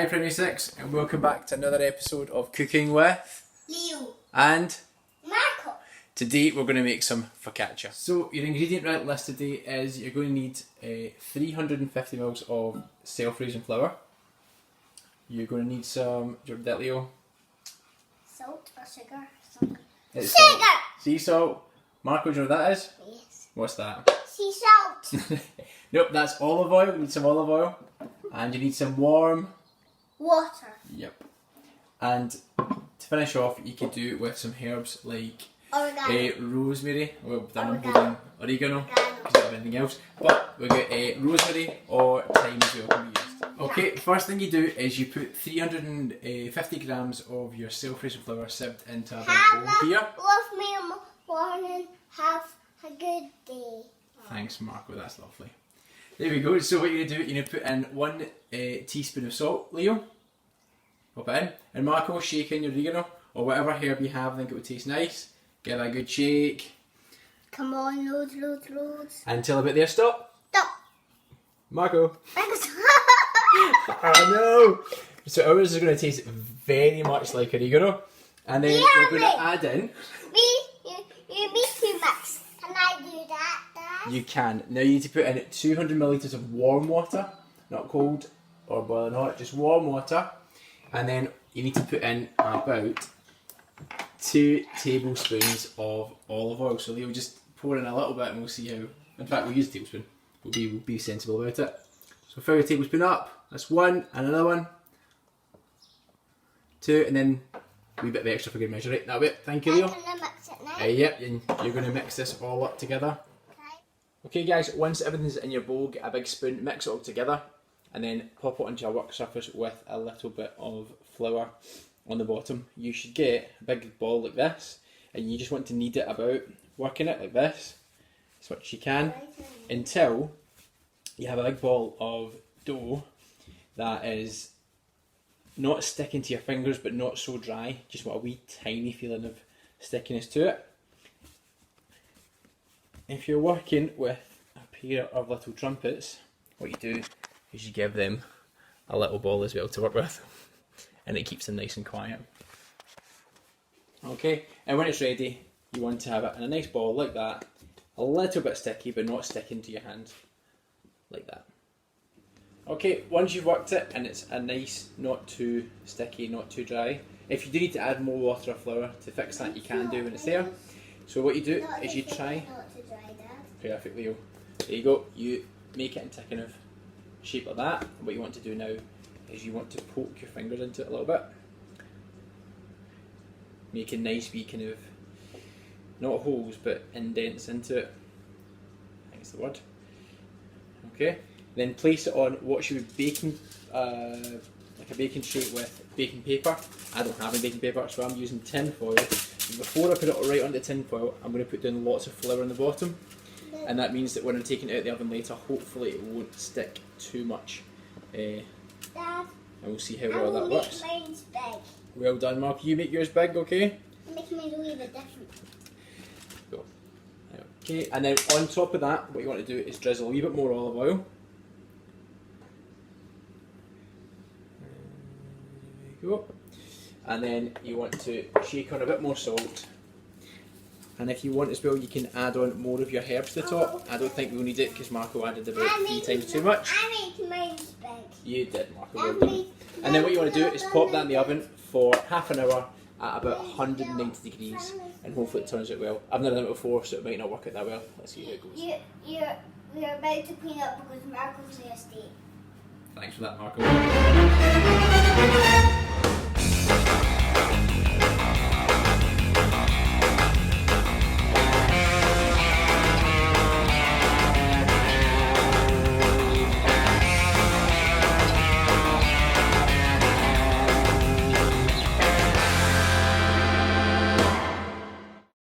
Hi Premier 6 and welcome back to another episode of Cooking with Leo and Marco. Today we're going to make some focaccia. So your ingredient list today is you're going to need 350 ml of self-raising flour. You're going to need some, do you remember that, Leo? Salt or sugar? Something. It's Sugar! salt. Sea salt. Marco, do you know what that is? Yes. What's that? Sea salt. Nope, that's olive oil. You need some olive oil. And you need some warm Water. Yep. And to finish off, you could do it with some herbs like Oregano. rosemary. Well, I'm Oregano. holding oregano because I don't have anything else. But we got rosemary or thyme as well can be used. Okay, first thing you do is you put 350 grams of your self-raising flour sieved into a big bowl here. Love me in the morning. Have a good day. Thanks, Marco. That's lovely. There we go. So what you're going to do, you're going to put in 1 teaspoon of salt, Leo. Pop it in. And Marco, shake in your oregano or whatever herb you have, I think it would taste nice. Give it a good shake. Come on, loads. Until about there, stop. Stop. Marco. Oh no! So ours is going to taste very much like oregano. And then we're going to add in... You make too much. Can I do that, Dad? You can. Now you need to put in 200 millilitres of warm water. Not cold or boiling hot, just warm water. And then you need to put in about 2 tablespoons of olive oil. So Leo, just pour in a little bit and we'll see how... In fact, we'll use a tablespoon. We'll be sensible about it. So fill your tablespoon up. That's 1 and another 1. 2 and then a wee bit of extra for good measure. Right, that'll be it. Thank you, Leo. Can I mix it now? Yep, and you're going to mix this all up together. Okay guys, once everything's in your bowl, get a big spoon, mix it all together and then pop it onto a work surface with a little bit of flour on the bottom. You should get a big ball like this and you just want to knead it about, working it like this as much as you can until you have a big ball of dough that is not sticking to your fingers but not so dry, just want a wee tiny feeling of stickiness to it. If you're working with a pair of little trumpets, what you do is you give them a little ball as well to work with and it keeps them nice and quiet. Okay, and when it's ready you want to have it in a nice ball like that, a little bit sticky but not sticking to your hand, like that. Okay, once you've worked it and it's a nice, not too sticky, not too dry, if you do need to add more water or flour to fix that you can do when it's there. So what you do is you try... Perfect, Leo. There you go. You make it into a kind of shape like that. And what you want to do now is you want to poke your fingers into it a little bit. Make a nice wee kind of, not holes, but indents into it. I think it's the word. Okay. Then place it on what should be baking, like a baking sheet with baking paper. I don't have any baking paper, so I'm using tin foil. And before I put it right on the tin foil, I'm going to put down lots of flour on the bottom. And that means that when I'm taking it out of the oven later, hopefully it won't stick too much. Dad, and we'll see how well that works. Mine's big. Well done, Mark. You make yours big, okay? Make mine a wee bit different. Go. Okay, and then on top of that, what you want to do is drizzle a wee bit more olive oil. There you go. And then you want to shake on a bit more salt. And if you want as well, you can add on more of your herbs to the top. I don't think we'll need it because Marco added about 3 times too much. I made mine big. You did, Marco. Well done. And then what you want to do is pop that in the oven for half an hour at about 190 degrees, and hopefully it turns out well. I've never done it before, so it might not work out that well. Let's see how it goes. You're about to clean up because Marco's in a state. Thanks for that, Marco.